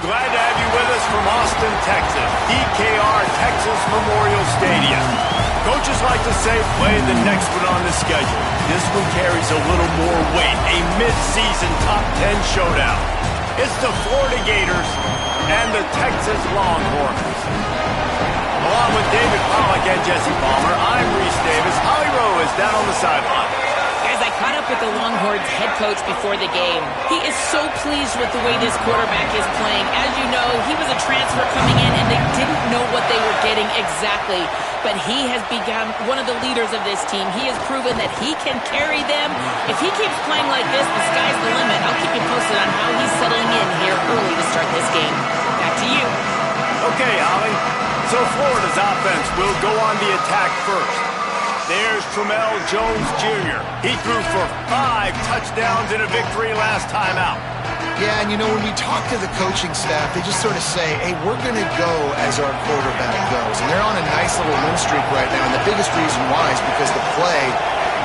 Glad to have you with us from Austin, Texas, DKR Texas Memorial Stadium. Coaches like to say play the next one on the schedule. This one carries a little more weight, a mid-season top 10 showdown. It's the Florida Gators and the Texas Longhorns. Along with David Pollack and Jesse Palmer, I'm Reese Davis. Holly Rowe is down on the sideline. I caught up with the Longhorns head coach before the game. He is so pleased with the way this quarterback is playing. As you know, he was a transfer coming in and they didn't know what they were getting exactly. But he has become one of the leaders of this team. He has proven that he can carry them. If he keeps playing like this, the sky's the limit. I'll keep you posted on how he's settling in here early to start this game. Back to you. Okay, Holly. So Florida's offense will go on the attack first. There's Tramel Jones Jr. He threw for 5 touchdowns in a victory last time out. Yeah, and you know, when we talk to the coaching staff, they just sort of say, hey, we're going to go as our quarterback goes. And they're on a nice little win streak right now, and the biggest reason why is because the play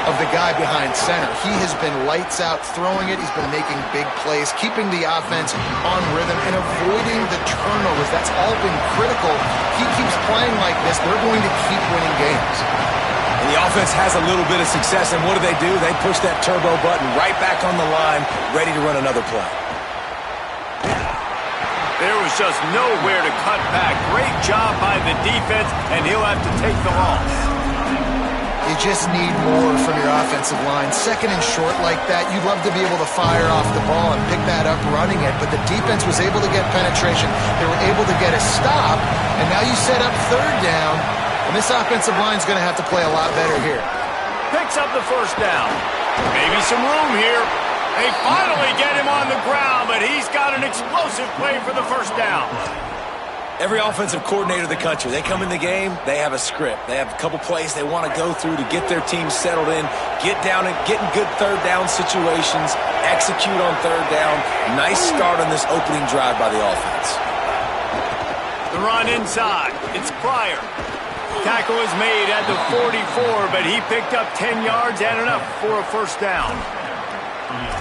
of the guy behind center. He has been lights out throwing it. He's been making big plays, keeping the offense on rhythm, and avoiding the turnovers. That's all been critical. He keeps playing like this, they're going to keep winning games. And the offense has a little bit of success, and what do? They push that turbo button right back on the line, ready to run another play. There was just nowhere to cut back. Great job by the defense, and he'll have to take the loss. You just need more from your offensive line. Second and short like that, you'd love to be able to fire off the ball and pick that up running it, but the defense was able to get penetration. They were able to get a stop, and now you set up third down. And this offensive line is going to have to play a lot better here. Picks up the first down. Maybe some room here. They finally get him on the ground, but he's got an explosive play for the first down. Every offensive coordinator in the country, they come in the game, they have a script. They have a couple plays they want to go through to get their team settled in, get down and get in good third down situations, execute on third down. Nice start on this opening drive by the offense. The run inside. It's Pryor. Tackle is made at the 44, but he picked up 10 yards and enough for a first down.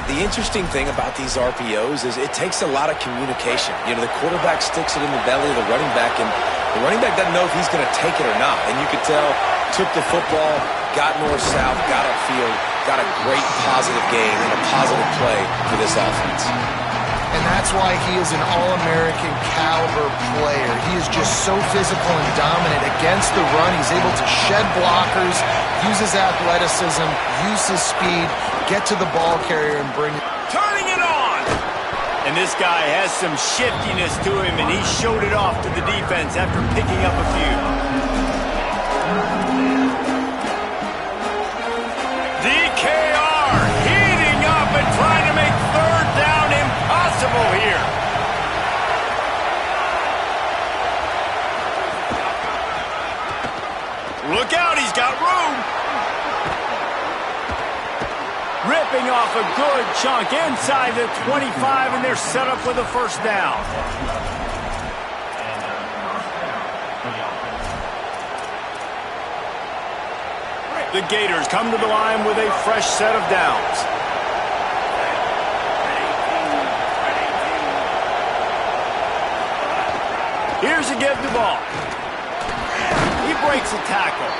The interesting thing about these RPOs is it takes a lot of communication. You know, the quarterback sticks it in the belly of the running back, and the running back doesn't know if he's going to take it or not. And you could tell, took the football, got north-south, got upfield, got a great positive game and a positive play for this offense. And that's why he is an All-American caliber player. He is just so physical and dominant against the run. He's able to shed blockers, use his athleticism, use his speed, get to the ball carrier and bring it. Turning it on! And this guy has some shiftiness to him, and he showed it off to the defense after picking up a few. DKR heating up and trying to make third down impossible here. Look out, he's got room. Ripping off a good chunk inside the 25, and they're set up with a first down. The Gators come to the line with a fresh set of downs. Here's a give the ball. He breaks a tackle.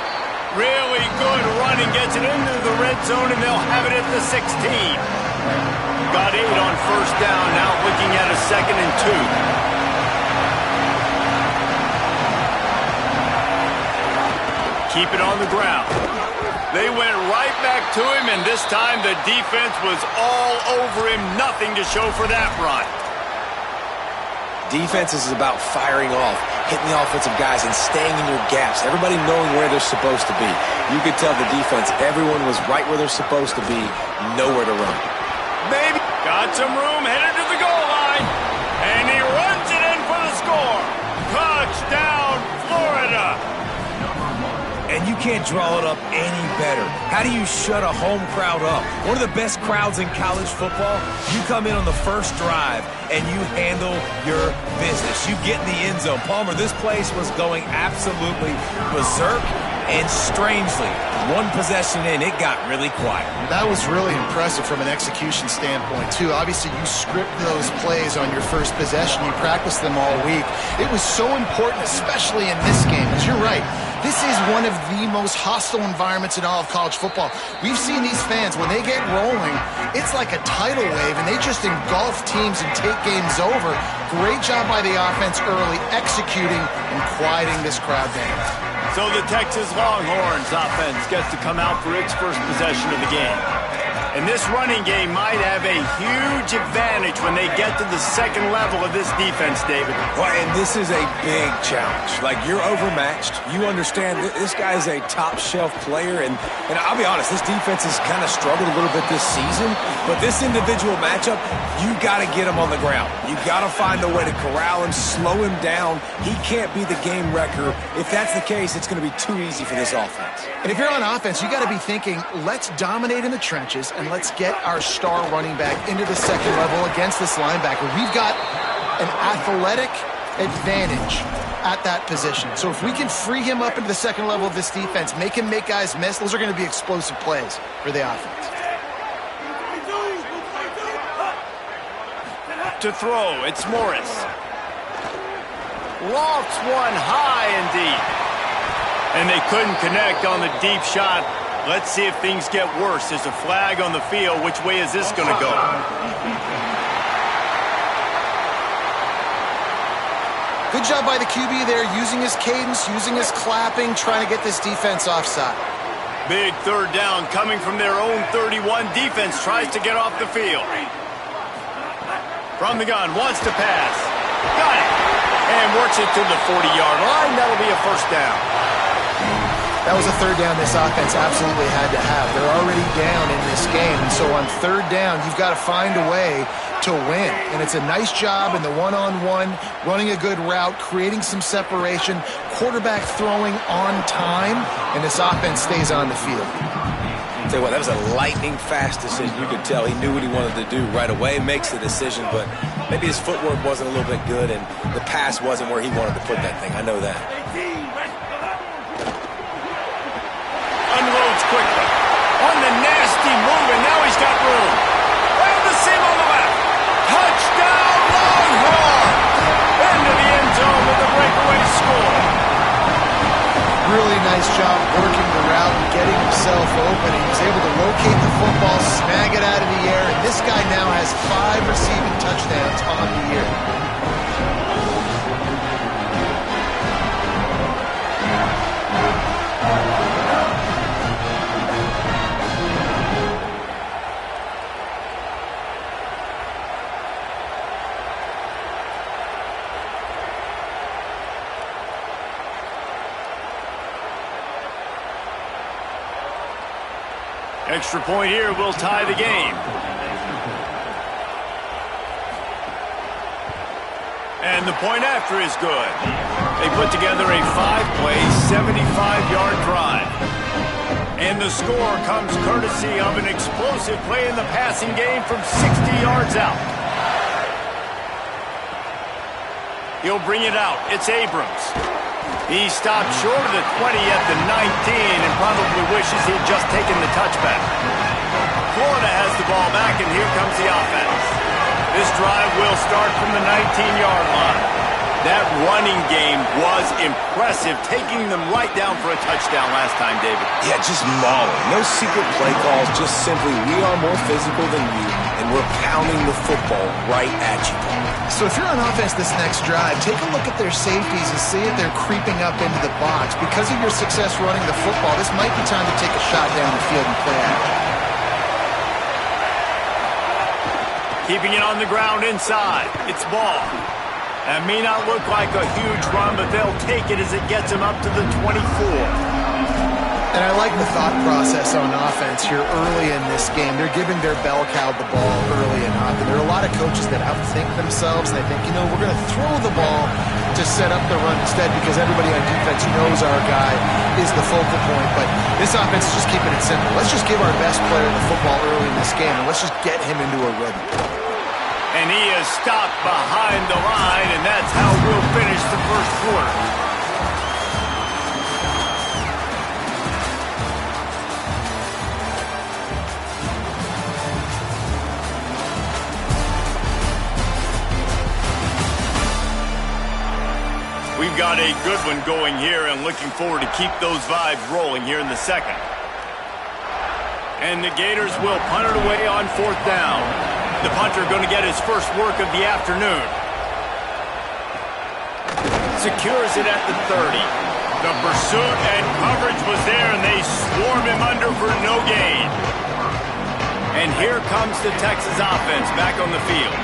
Really good running, gets it into the red zone, and they'll have it at the 16. Got 8 on first down, now looking at a 2nd and 2. Keep it on the ground. They went right back to him, and this time the defense was all over him. Nothing to show for that run. Defense is about firing off, hitting the offensive guys, and staying in your gaps. Everybody knowing where they're supposed to be. You could tell the defense, everyone was right where they're supposed to be, nowhere to run. Maybe got some room, headed to the goal line, and he runs it in for the score. Touchdown, Florida. And you can't draw it up any better. How do you shut a home crowd up? One of the best crowds in college football. You come in on the first drive and you handle your business. You get in the end zone. Palmer, this place was going absolutely berserk, and strangely, one possession in, it got really quiet. That was really impressive from an execution standpoint, too. Obviously, you script those plays on your first possession. You practice them all week. It was so important, especially in this game, because you're right. This is one of the most hostile environments in all of college football. We've seen these fans, when they get rolling, it's like a tidal wave, and they just engulf teams and take games over. Great job by the offense early, executing and quieting this crowd down. So the Texas Longhorns offense gets to come out for its first possession of the game. And this running game might have a huge advantage when they get to the second level of this defense, David. Well, and this is a big challenge. Like, you're overmatched. You understand this guy is a top-shelf player. And I'll be honest, this defense has kind of struggled a little bit this season. But this individual matchup, you got to get him on the ground. You got to find a way to corral him, slow him down. He can't be the game wrecker. If that's the case, it's going to be too easy for this offense. And if you're on offense, you got to be thinking, let's dominate in the trenches and let's get our star running back into the second level against this linebacker. We've got an athletic advantage at that position. So if we can free him up into the second level of this defense, make him make guys miss, those are going to be explosive plays for the offense. To throw, it's Morris. Lofts one high and deep. And they couldn't connect on the deep shot. Let's see if things get worse. There's a flag on the field. Which way is this going to go? Good job by the QB there, using his cadence, using his clapping, trying to get this defense offside. Big third down coming from their own 31. Defense tries to get off the field. From the gun, wants to pass. Got it. And works it to the 40-yard line. That'll be a first down. That was a third down this offense absolutely had to have. They're already down in this game, and so on third down, you've got to find a way to win. And it's a nice job in the one-on-one, running a good route, creating some separation, quarterback throwing on time, and this offense stays on the field. I'll tell you what, that was a lightning-fast decision. You could tell he knew what he wanted to do right away, makes the decision, but maybe his footwork wasn't a little bit good, and the pass wasn't where he wanted to put that thing. I know that. Unloads quickly. On the nasty move, and now he's got room. And the seam on the left. Touchdown, Longhorns! Into the end zone with the breakaway score. Really nice job working the route and getting himself open. He was able to locate the football, snag it out of the air, and this guy now has 5 receiving touchdowns on the year. Extra point here will tie the game. And the point after is good. They put together a 5-play, 75-yard drive. And the score comes courtesy of an explosive play in the passing game from 60 yards out. He'll bring it out. It's Abrams. He stopped short of the 20 at the 19 and probably wishes he'd just taken the touchback. Florida has the ball back, and here comes the offense. This drive will start from the 19-yard line. That running game was impressive, taking them right down for a touchdown last time, David. Yeah, just mauling. No secret play calls, just simply we are more physical than you, and we're pounding the football right at you. So if you're on offense this next drive, take a look at their safeties and see if they're creeping up into the box. Because of your success running the football, this might be time to take a shot down the field and play action. Keeping it on the ground inside. It's ball. That may not look like a huge run, but they'll take it as it gets them up to the 24. And I like the thought process on offense here early in this game. They're giving their bell cow the ball early enough. And there are a lot of coaches that outthink themselves. They think, we're going to throw the ball to set up the run instead because everybody on defense knows our guy is the focal point. But this offense is just keeping it simple. Let's just give our best player the football early in this game, and let's just get him into a rhythm. And he is stopped behind the line, and that's how we'll finish the first quarter. We've got a good one going here and looking forward to keep those vibes rolling here in the second. And the Gators will punt it away on 4th down. The punter going to get his first work of the afternoon. Secures it at the 30. The pursuit and coverage was there, and they swarm him under for no gain. And here comes the Texas offense back on the field.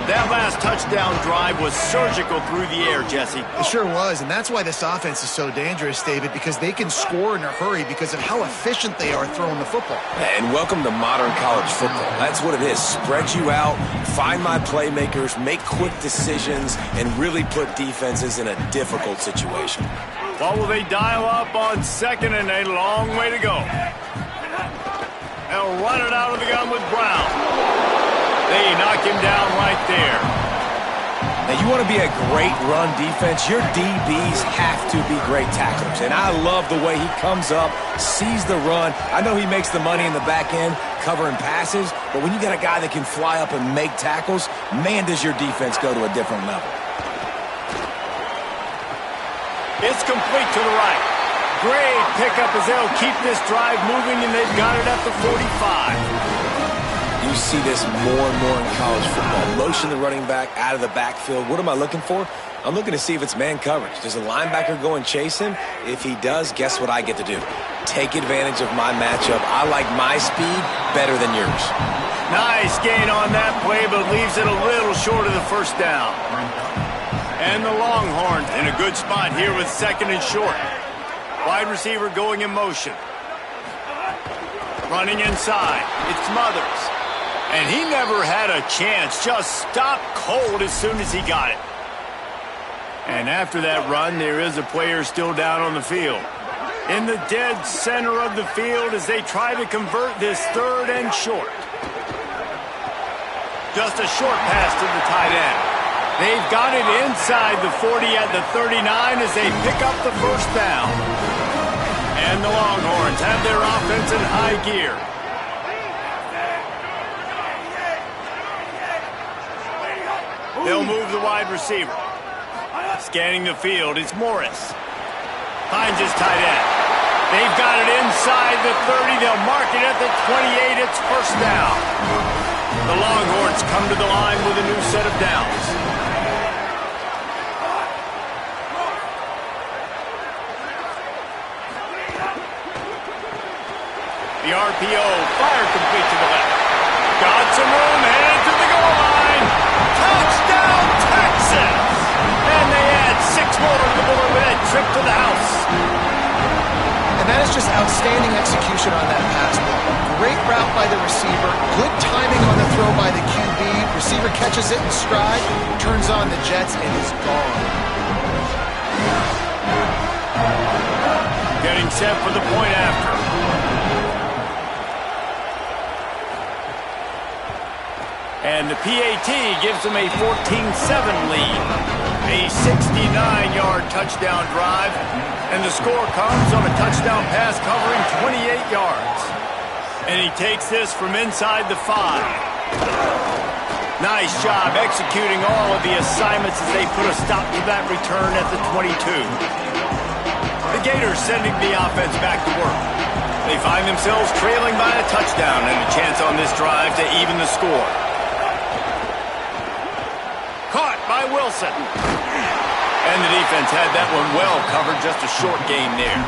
That last touchdown drive was surgical through the air, Jesse. It sure was, and that's why this offense is so dangerous, David, because they can score in a hurry because of how efficient they are throwing the football. And welcome to modern college football. That's what it is. Spread you out, find my playmakers, make quick decisions, and really put defenses in a difficult situation. What will they dial up on second and a long way to go? They'll run it out of the gun with Brown. They knock him down right there. Now, you want to be a great run defense, your DBs have to be great tacklers. And I love the way he comes up, sees the run. I know he makes the money in the back end covering passes, but when you got a guy that can fly up and make tackles, man, does your defense go to a different level. It's complete to the right. Great pickup as they'll keep this drive moving, and they've got it at the 45. You see this more and more in college football. Motion the running back out of the backfield. What am I looking for? I'm looking to see if it's man coverage. Does the linebacker go and chase him? If he does, guess what I get to do? Take advantage of my matchup. I like my speed better than yours. Nice gain on that play, but leaves it a little short of the first down. And the Longhorns in a good spot here with second and short. Wide receiver going in motion. Running inside. It's Smothers. And he never had a chance. Just stopped cold as soon as he got it. And after that run, there is a player still down on the field. In the dead center of the field as they try to convert this third and short. Just a short pass to the tight end. They've got it inside the 40 at the 39 as they pick up the first down. And the Longhorns have their offense in high gear. They'll move the wide receiver. Scanning the field, it's Morris. Finds his tight end. They've got it inside the 30. They'll mark it at the 28. It's first down. The Longhorns come to the line with a new set of downs. The RPO, fire complete to the left. Got some room, headed to the goal line. Touchdown, Texas! And they add 6 more to the board with that trip to the house. And that is just outstanding execution on that pass play. Great route by the receiver, good timing on the throw by the QB. Receiver catches it in stride, turns on the jets, and is gone. Getting set for the point after. And the PAT gives them a 14-7 lead. A 69-yard touchdown drive. And the score comes on a touchdown pass covering 28 yards. And he takes this from inside the 5. Nice job executing all of the assignments as they put a stop to that return at the 22. The Gators sending the offense back to work. They find themselves trailing by a touchdown and a chance on this drive to even the score. Caught by Wilson. And the defense had that one well covered, just a short gain there.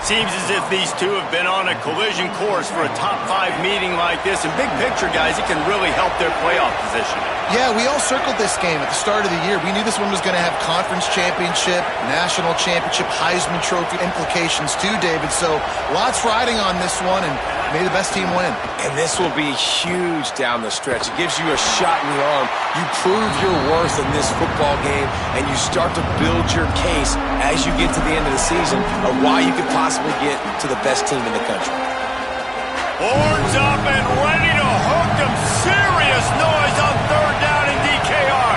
Seems as if these two have been on a collision course for a top-5 meeting like this. And big picture, guys, it can really help their playoff position. Yeah, we all circled this game at the start of the year. We knew this one was going to have conference championship, national championship, Heisman Trophy implications too, David. So lots riding on this one, and may the best team win. And this will be huge down the stretch. It gives you a shot in the arm. You prove your worth in this football game, and you start to build your case as you get to the end of the season of why you could possibly get to the best team in the country. Horns up and ready to hook them. Serious noise on third down in DKR.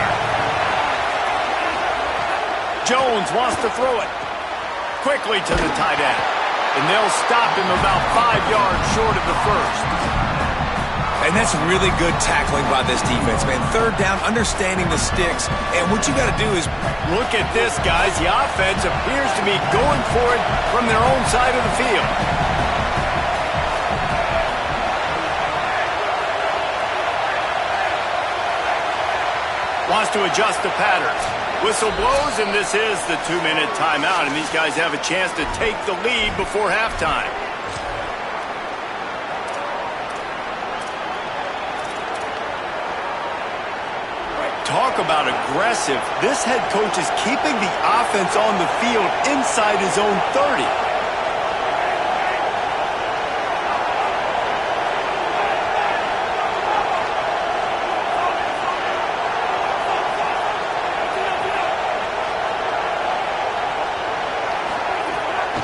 Jones wants to throw it quickly to the tight end. And they'll stop him about 5 yards short of the first. And that's really good tackling by this defense, man. Third down, understanding the sticks. And what you got to do is... Look at this, guys. The offense appears to be going for it from their own side of the field. Wants to adjust the patterns. Whistle blows, and this is the 2-minute timeout, and these guys have a chance to take the lead before halftime. Talk about aggressive. This head coach is keeping the offense on the field inside his own 30.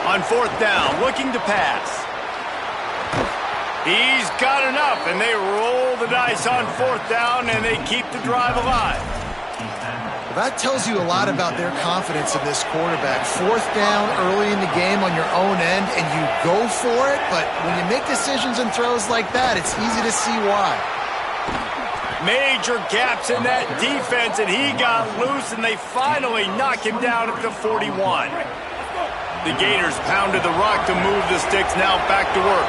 On fourth down, looking to pass. He's got enough, and they roll the dice on fourth down, and they keep the drive alive. Well, that tells you a lot about their confidence in this quarterback. Fourth down early in the game on your own end, and you go for it, but when you make decisions and throws like that, it's easy to see why. Major gaps in that defense, and he got loose, and they finally knock him down at the 41. The Gators pounded the rock to move the sticks, now back to work.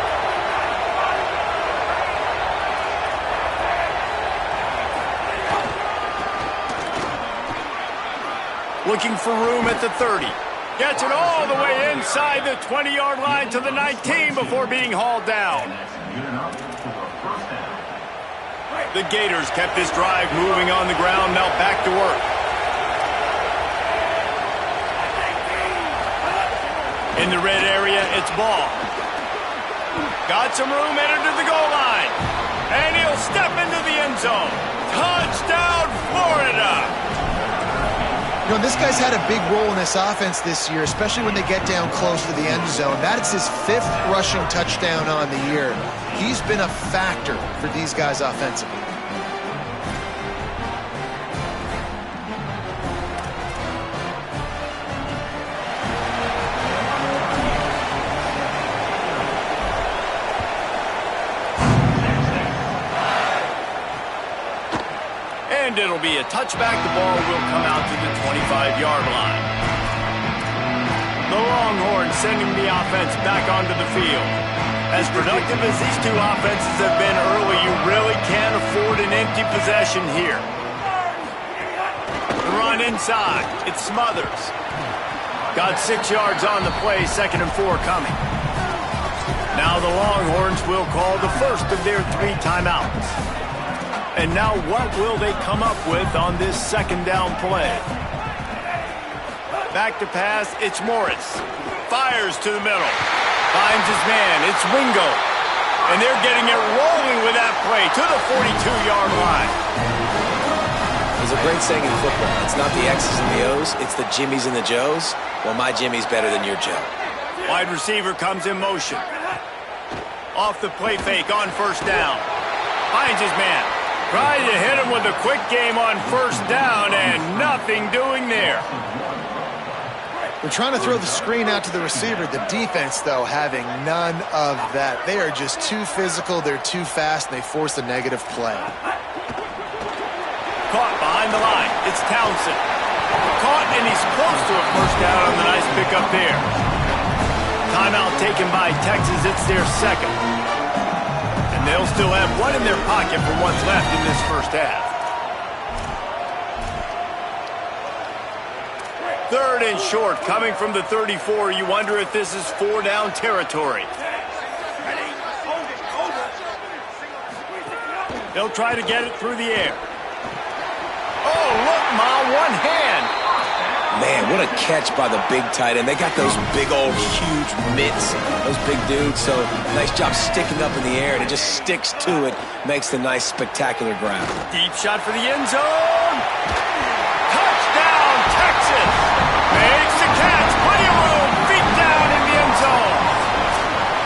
Looking for room at the 30. Gets it all the way inside the 20-yard line to the 19 before being hauled down. The Gators kept this drive moving on the ground, now back to work. In the red area, it's ball. Got some room, entered to the goal line. And he'll step into the end zone. Touchdown, Florida! You know, this guy's had a big role in this offense this year, especially when they get down close to the end zone. That's his 5th rushing touchdown on the year. He's been a factor for these guys offensively. And it'll be a touchback. The ball will come out to the 25-yard line. The Longhorns sending the offense back onto the field. As productive as these two offenses have been early, you really can't afford an empty possession here. The run inside. It's Smothers. Got 6 yards on the play, 2nd and 4 coming. Now the Longhorns will call the first of their 3 timeouts. And now what will they come up with on this 2nd down play? Back to pass, it's Morris. Fires to the middle. Finds his man, it's Wingo. And they're getting it rolling with that play to the 42-yard line. There's a great saying in football. It's not the X's and the O's, it's the Jimmies and the Joes. Well, my Jimmy's better than your Joe. Wide receiver comes in motion. Off the play fake on first down. Finds his man. Trying to hit him with a quick game on first down, and nothing doing there. They're trying to throw the screen out to the receiver. The defense, though, having none of that. They are just too physical, they're too fast, and they force a negative play. Caught behind the line. It's Townsend. Caught, and he's close to a first down on the nice pickup there. Timeout taken by Texas. It's their 2nd. They'll still have one in their pocket for what's left in this first half. 3rd and short, coming from the 34. You wonder if this is 4-down territory. They'll try to get it through the air. Oh, look, Ma, one hand. Man, what a catch by the big tight end. They got those big old huge mitts, those big dudes. So nice job sticking up in the air, and it just sticks to it. Makes the nice, spectacular grab. Deep shot for the end zone. Touchdown, Texas. Makes the catch. Plenty of room. Feet down in the end zone.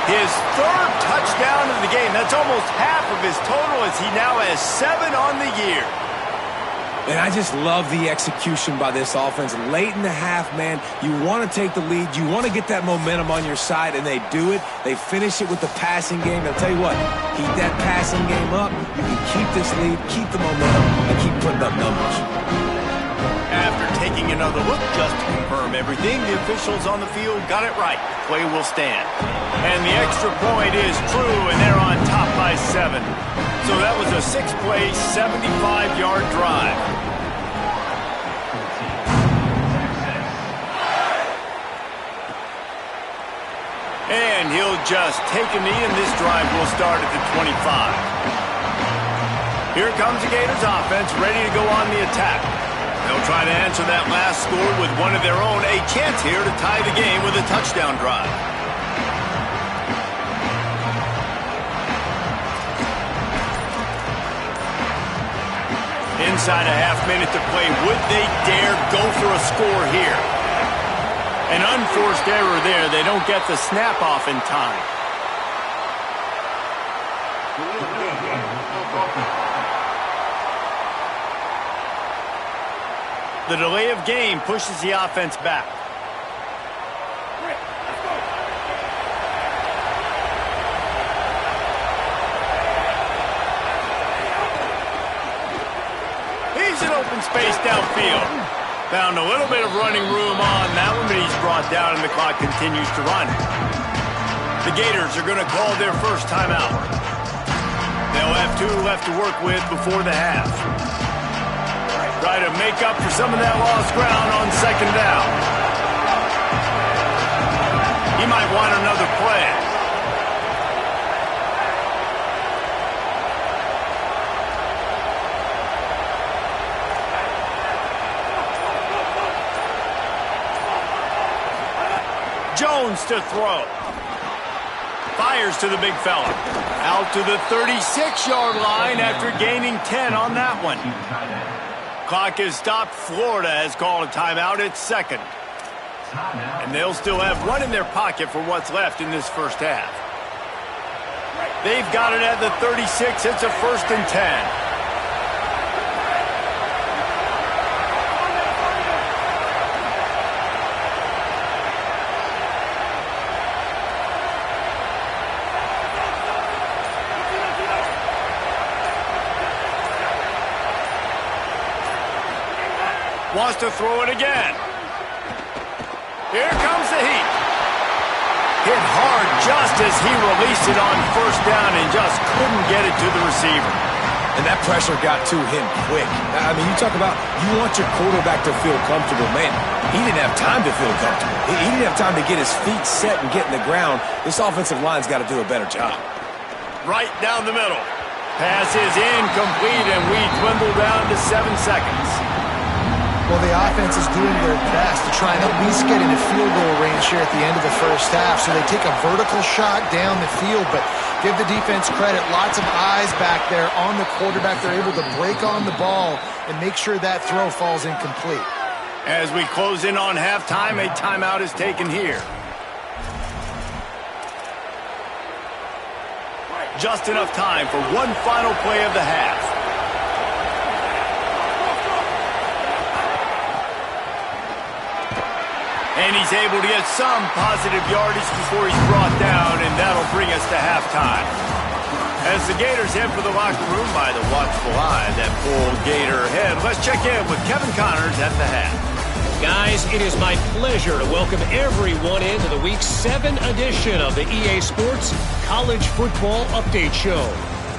His 3rd touchdown of the game. That's almost half of his total, as he now has 7 on the year. And I just love the execution by this offense. Late in the half, man, you want to take the lead. You want to get that momentum on your side, and they do it. They finish it with the passing game. I'll tell you what, keep that passing game up. You can keep this lead, keep the momentum, and keep putting up numbers. After taking another look just to confirm everything, the officials on the field got it right. Play will stand. And the extra point is true, and they're on top by 7. So that was a 6-play, 75-yard drive. And he'll just take a knee, and this drive will start at the 25. Here comes the Gators offense, ready to go on the attack. They'll try to answer that last score with one of their own. A chance here to tie the game with a touchdown drive. Inside a half minute to play. Would they dare go for a score here? An unforced error there. They don't get the snap off in time. The delay of game pushes the offense back. He's in open space downfield. Found a little bit of running room on that one, but he's brought down and the clock continues to run. The Gators are going to call their first timeout. They'll have 2 left to work with before the half. Try to make up for some of that lost ground on 2nd down. He might want another play. Jones to throw. Fires to the big fella. Out to the 36-yard line after gaining 10 on that one. Clock is stopped. Florida has called a timeout at 2nd. And they'll still have 1 in their pocket for what's left in this first half. They've got it at the 36. It's a 1st and 10. Wants to throw it again. Here comes the heat. Hit hard just as he released it on 1st down and just couldn't get it to the receiver. And that pressure got to him quick. I mean, you talk about you want your quarterback to feel comfortable. Man, he didn't have time to feel comfortable. He didn't have time to get his feet set and get in the ground. This offensive line's got to do a better job. Right down the middle. Pass is incomplete, and we dwindle down to 7 seconds. Well, the offense is doing their best to try and at least get into field goal range here at the end of the first half. So they take a vertical shot down the field, but give the defense credit. Lots of eyes back there on the quarterback. They're able to break on the ball and make sure that throw falls incomplete. As we close in on halftime, a timeout is taken here. Just enough time for one final play of the half. And he's able to get some positive yardage before he's brought down, and that'll bring us to halftime. As the Gators head for the locker room by the watchful eye that pulled Gator ahead, let's check in with Kevin Connors at the half. Guys, it is my pleasure to welcome everyone into the Week 7 edition of the EA Sports College Football Update Show.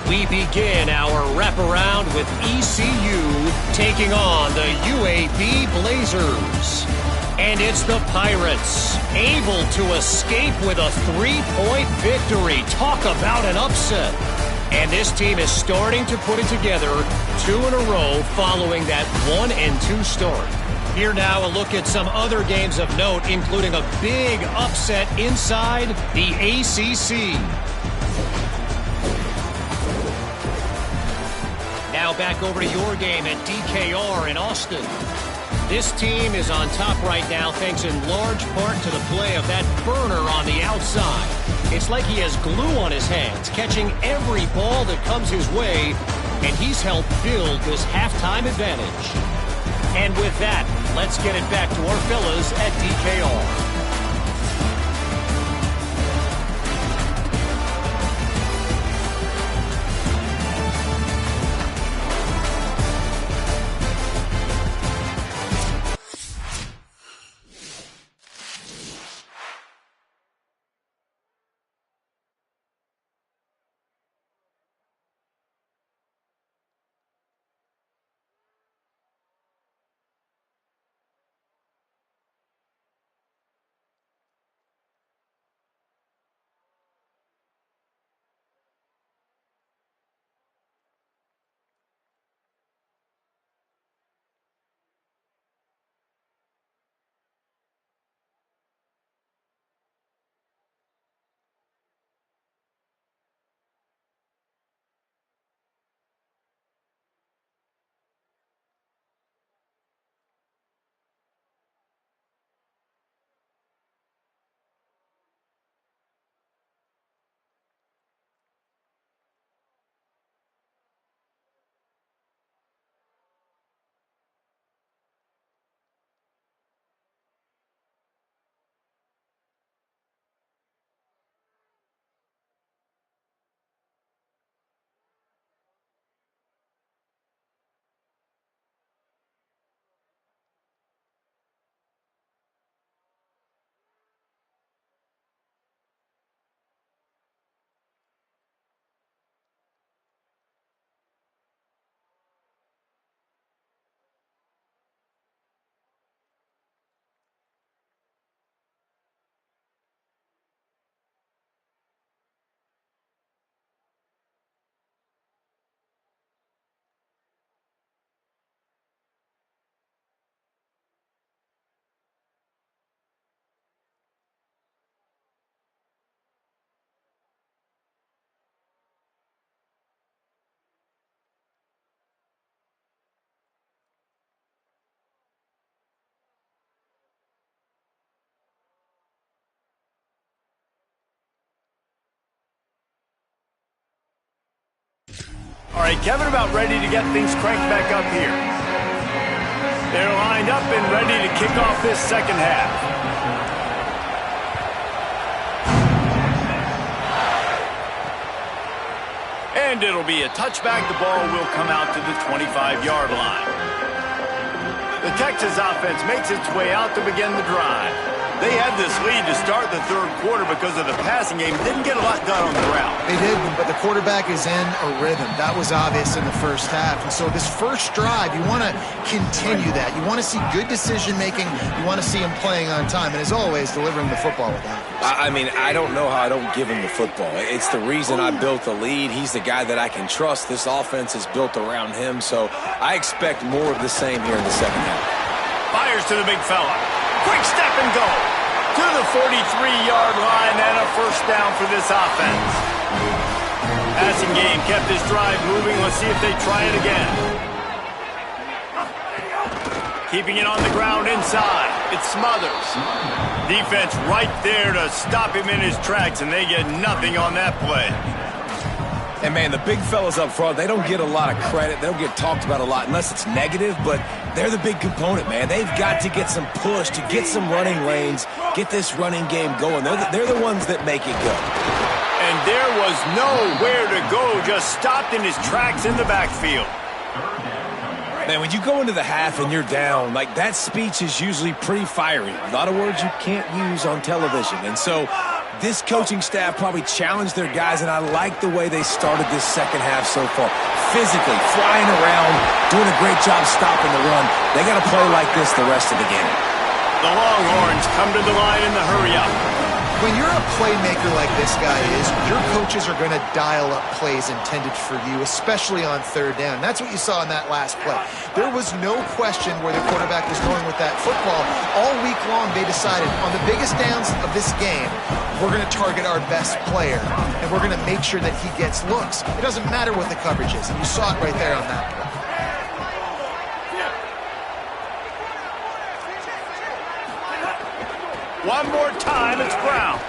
We begin our wraparound with ECU taking on the UAB Blazers. And it's the Pirates, able to escape with a 3-point victory. Talk about an upset. And this team is starting to put it together 2 in a row following that 1-2 start. Here now, a look at some other games of note, including a big upset inside the ACC. Now back over to your game at DKR in Austin. This team is on top right now thanks in large part to the play of that burner on the outside. It's like he has glue on his hands, catching every ball that comes his way, and he's helped build this halftime advantage. And with that, let's get it back to our fellas at DKR. All right, Kevin about ready to get things cranked back up here. They're lined up and ready to kick off this second half. And it'll be a touchback. The ball will come out to the 25-yard line. The Texas offense makes its way out to begin the drive. They had this lead to start the third quarter because of the passing game. Didn't get a lot done on the ground. They didn't, but the quarterback is in a rhythm. That was obvious in the first half. And so this first drive, you want to continue that. You want to see good decision-making. You want to see him playing on time. And as always, delivering the football with accuracy. I mean, I don't know how I don't give him the football. It's the reason I built the lead. He's the guy that I can trust. This offense is built around him. So I expect more of the same here in the second half. Fires to the big fella. Quick step and go. To the 43-yard line and a first down for this offense. Passing game kept this drive moving. Let's see if they try it again. Keeping it on the ground inside. It's Smothers. Defense right there to stop him in his tracks, and they get nothing on that play. And, man, the big fellas up front, they don't get a lot of credit. They don't get talked about a lot unless it's negative, but they're the big component, man. They've got to get some push, to get some running lanes, get this running game going. They're the ones that make it go. And there was nowhere to go, just stopped in his tracks in the backfield. Man, when you go into the half and you're down, like that speech is usually pretty fiery. A lot of words you can't use on television. And so this coaching staff probably challenged their guys, and I like the way they started this second half so far. Physically, flying around, doing a great job stopping the run. They got to play like this the rest of the game. The Longhorns come to the line in the hurry-up. When you're a playmaker like this guy is, your coaches are going to dial up plays intended for you, especially on third down. That's what you saw in that last play. There was no question where the quarterback was going with that football. All week long, they decided on the biggest downs of this game, we're going to target our best player, and we're going to make sure that he gets looks. It doesn't matter what the coverage is, and you saw it right there on that play. One more time, it's Brown.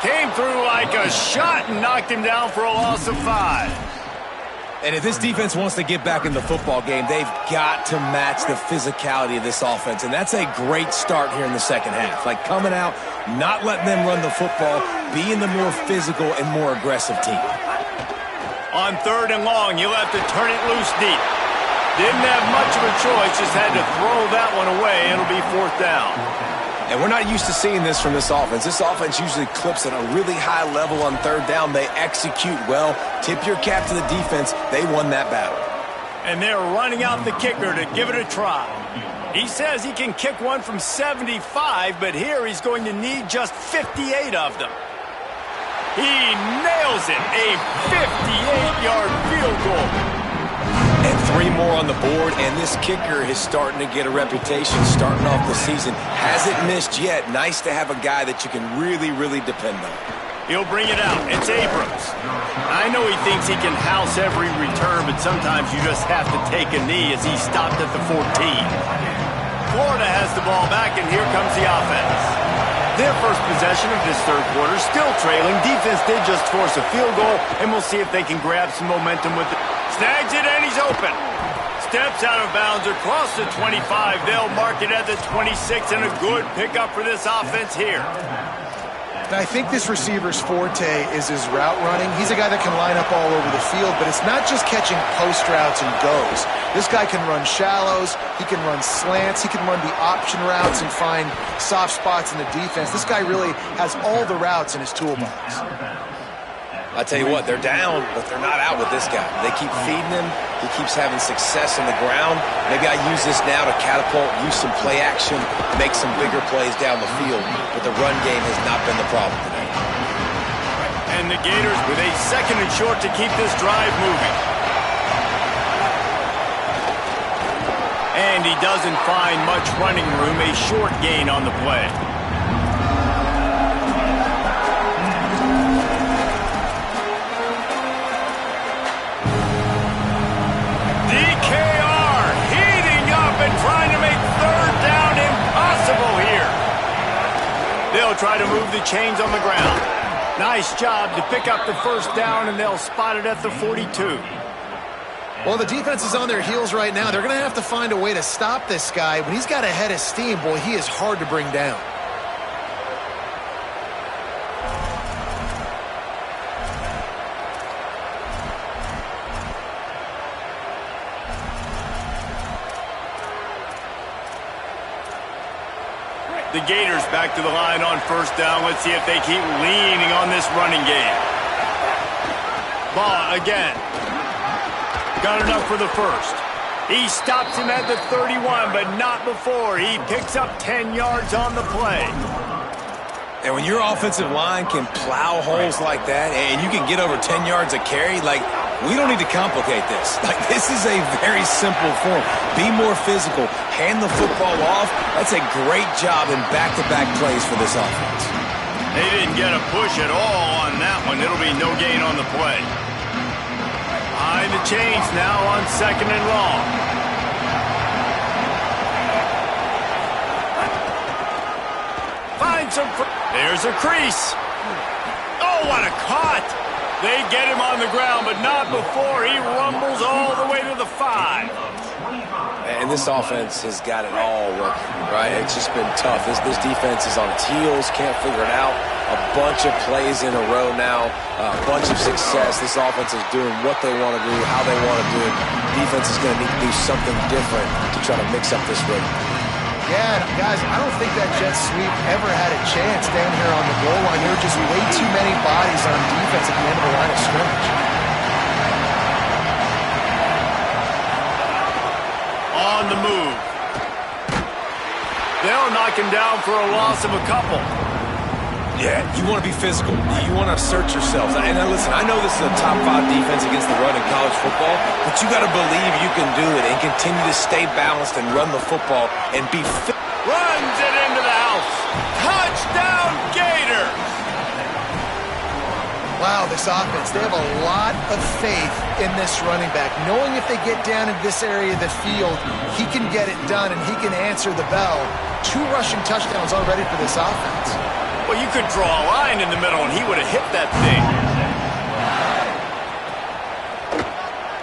Came through like a shot and knocked him down for a loss of 5. And if this defense wants to get back in the football game, they've got to match the physicality of this offense. And that's a great start here in the second half. Like coming out, not letting them run the football, being the more physical and more aggressive team. On third and long, you'll have to turn it loose deep. Didn't have much of a choice, just had to throw that one away. It'll be fourth down. And we're not used to seeing this from this offense. This offense usually clips at a really high level on third down. They execute well. Tip your cap to the defense. They won that battle. And they're running out the kicker to give it a try. He says he can kick one from 75, but here he's going to need just 58 of them. He nails it. A 58-yard field goal. And 3 more on the board, and this kicker is starting to get a reputation starting off the season. Hasn't missed yet. Nice to have a guy that you can really, really depend on. He'll bring it out. It's Abrams. I know he thinks he can house every return, but sometimes you just have to take a knee as he stopped at the 14. Florida has the ball back, and here comes the offense. Their first possession of this third quarter, still trailing. Defense did just force a field goal, and we'll see if they can grab some momentum with it. Snags it, and he's open. Steps out of bounds across the 25. They'll mark it at the 26, and a good pickup for this offense here. And I think this receiver's forte is his route running. He's a guy that can line up all over the field, but it's not just catching post routes and goes. This guy can run shallows, he can run slants, he can run the option routes and find soft spots in the defense. This guy really has all the routes in his toolbox. I tell you what, they're down, but they're not out with this guy. They keep feeding him. He keeps having success on the ground. Maybe I use this now to catapult, use some play action, make some bigger plays down the field. But the run game has not been the problem today. And the Gators with a second and short to keep this drive moving. And he doesn't find much running room, a short gain on the play. Trying to make third down impossible here. They'll try to move the chains on the ground. Nice job to pick up the first down, and they'll spot it at the 42. Well, the defense is on their heels right now. They're going to have to find a way to stop this guy. When he's got a head of steam, boy, he is hard to bring down. The Gators back to the line on first down. Let's see if they keep leaning on this running game. Ball again. Got enough for the first. He stops him at the 31, but not before. He picks up 10 yards on the play. And when your offensive line can plow holes like that and you can get over 10 yards a carry, like, we don't need to complicate this. Like, this is a very simple form. Be more physical. Hand the football off. That's a great job in back-to-back plays for this offense. They didn't get a push at all on that one. It'll be no gain on the play. Behind the chains now on second and long. Find some... There's a crease. Oh, what a cut! They get him on the ground, but not before he rumbles all the way to the 5. And this offense has got it all working, right? It's just been tough. This defense is on its heels, can't figure it out. A bunch of plays in a row now, a bunch of success. This offense is doing what they want to do, how they want to do it. Defense is going to need to do something different to try to mix up this rhythm. Yeah, guys, I don't think that jet sweep ever had a chance down here on the goal line. There were just way too many bodies on defense at the end of the line of scrimmage. On the move. They'll They'll knock him down for a loss of a couple. Yeah, you want to be physical. You want to assert yourselves. And listen, I know this is a top 5 defense against the run in college football, but you got to believe you can do it and continue to stay balanced and run the football and be fit. Runs it into the house. Touchdown, Gators! Wow, this offense, they have a lot of faith in this running back, knowing if they get down in this area of the field, he can get it done and he can answer the bell. 2 rushing touchdowns already for this offense. Well, you could draw a line in the middle and he would have hit that thing.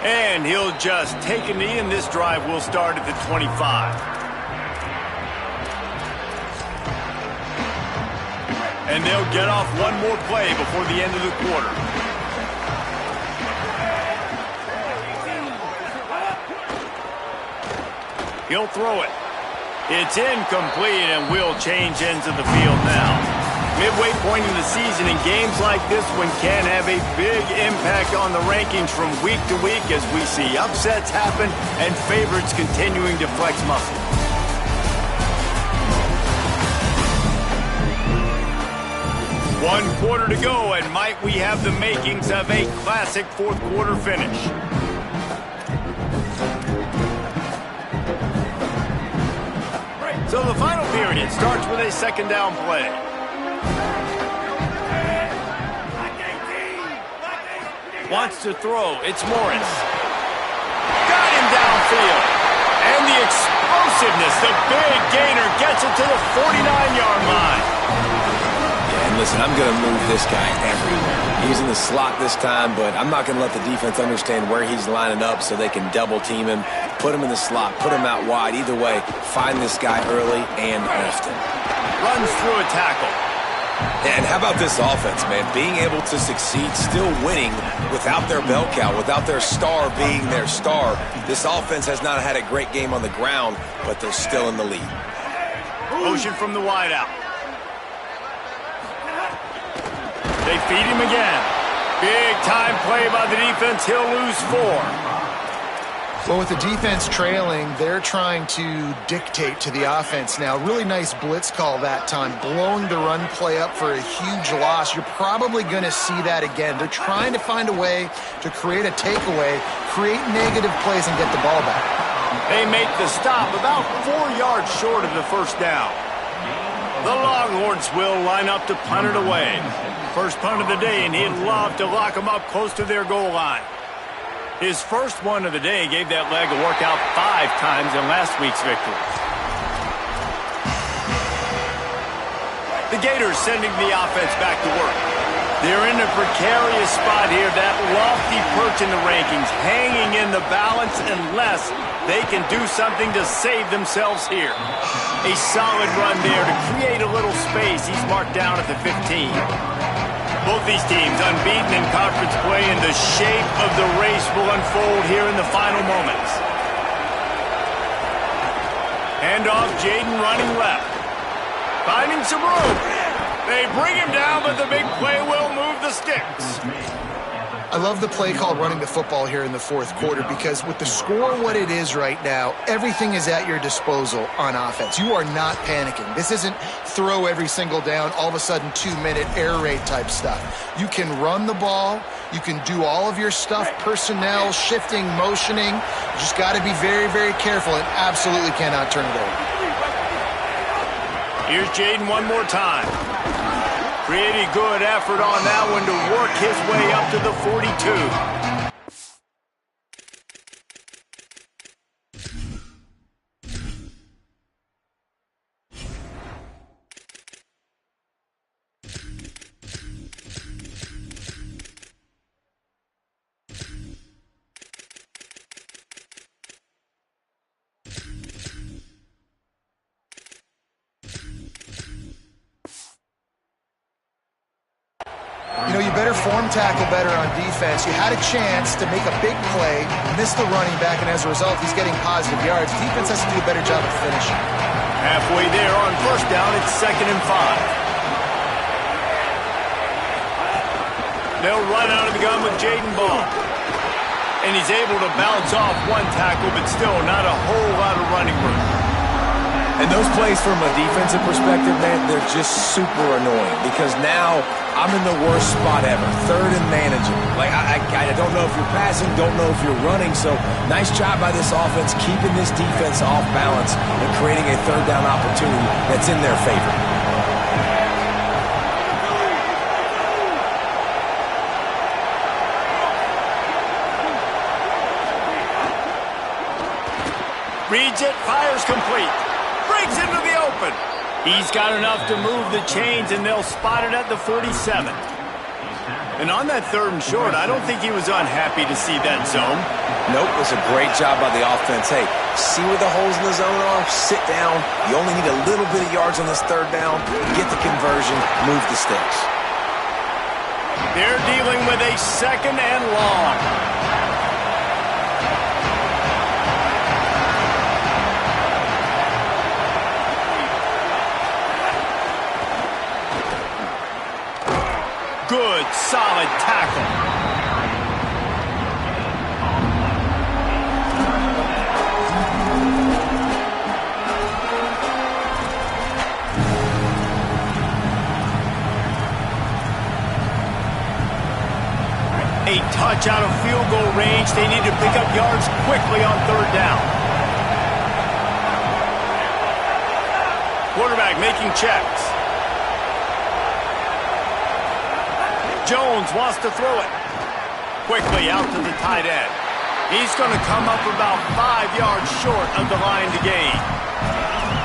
And he'll just take a knee, and this drive will start at the 25. And they'll get off one more play before the end of the quarter. He'll throw it. It's incomplete, and we'll change ends of the field now. Midway point in the season, in games like this one can have a big impact on the rankings from week to week as we see upsets happen and favorites continuing to flex muscle. One quarter to go, and might we have the makings of a classic fourth quarter finish. So the final period starts with a second down play. Wants to throw. It's Morris. Got him downfield. And the explosiveness, the big gainer gets it to the 49-yard line. And listen, I'm going to move this guy everywhere. He's in the slot this time, but I'm not going to let the defense understand where he's lining up so they can double-team him, put him in the slot, put him out wide. Either way, find this guy early and often. Runs through a tackle. And how about this offense, man? Being able to succeed, still winning without their bell cow, without their star being their star. This offense has not had a great game on the ground, but they're still in the lead. Motion from the wideout. They feed him again. Big time play by the defense. He'll lose 4. Well, with the defense trailing, they're trying to dictate to the offense now. Really nice blitz call that time, blowing the run play up for a huge loss. You're probably going to see that again. They're trying to find a way to create a takeaway, create negative plays, and get the ball back. They make the stop about 4 yards short of the first down. The Longhorns will line up to punt it away. First punt of the day, and he'd love to lock them up close to their goal line. His first one of the day gave that leg a workout 5 times in last week's victory. The Gators sending the offense back to work. They're in a precarious spot here, that lofty perch in the rankings, hanging in the balance unless they can do something to save themselves here. A solid run there to create a little space. He's marked down at the 15. Both these teams unbeaten in conference play, and the shape of the race will unfold here in the final moments. Hand off, Jaden running left. Finding some room. They bring him down, but the big play will move the sticks. I love the play call running the football here in the fourth quarter because with the score what it is right now, everything is at your disposal on offense. You are not panicking. This isn't throw every single down, all of a sudden 2-minute air raid type stuff. You can run the ball. You can do all of your stuff, personnel, shifting, motioning. You just got to be very, very careful and absolutely cannot turn it over. Here's Jaden one more time. Pretty good effort on that one to work his way up to the 42. You know, you better form tackle better on defense. You had a chance to make a big play, missed the running back, and as a result, he's getting positive yards. Defense has to do a better job of finishing. Halfway there on first down, it's 2nd and 5. They'll run out of the gun with Jaden Ball. And he's able to bounce off one tackle, but still not a whole lot of running room. And those plays from a defensive perspective, man, they're just super annoying because now I'm in the worst spot ever, third and managing. Like, I don't know if you're passing, don't know if you're running, so nice job by this offense keeping this defense off balance and creating a third down opportunity that's in their favor. Reads it, fires complete. Breaks into the open. He's got enough to move the chains, and they'll spot it at the 47. And on that third and short, I don't think he was unhappy to see that zone. Nope, it was a great job by the offense. Hey, see where the holes in the zone are? Sit down. You only need a little bit of yards on this third down. Get the conversion, move the sticks. They're dealing with a second and long. Good, solid tackle. A touch out of field goal range. They need to pick up yards quickly on third down. Quarterback making checks. Jones wants to throw it. Quickly out to the tight end. He's going to come up about 5 yards short of the line to gain.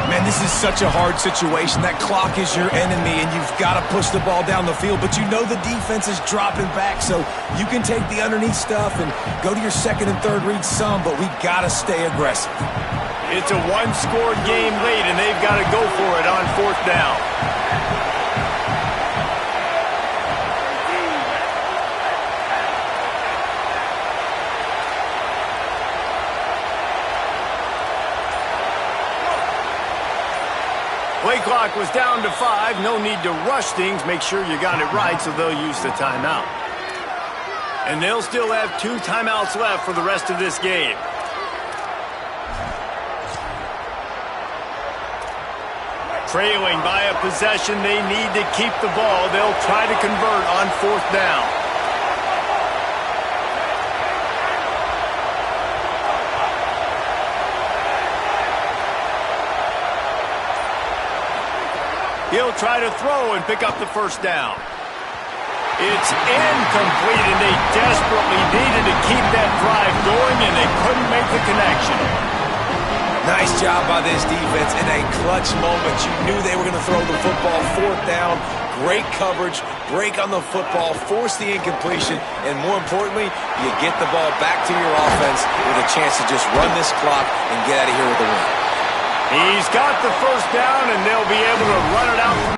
Man, this is such a hard situation. That clock is your enemy, and you've got to push the ball down the field. But you know the defense is dropping back, so you can take the underneath stuff and go to your second and third read some, but we've got to stay aggressive. It's a one-score game late, and they've got to go for it on fourth down. Play clock was down to 5. No need to rush things. Make sure you got it right, so they'll use the timeout. And they'll still have 2 timeouts left for the rest of this game. Trailing by a possession, they need to keep the ball. They'll try to convert on fourth down. He'll try to throw and pick up the first down. It's incomplete, and they desperately needed to keep that drive going, and they couldn't make the connection. Nice job by this defense in a clutch moment. You knew they were going to throw the football. Fourth down, great coverage, break on the football, force the incompletion, and more importantly, you get the ball back to your offense with a chance to just run this clock and get out of here with a win. He's got the first down, and they'll be able to run it out.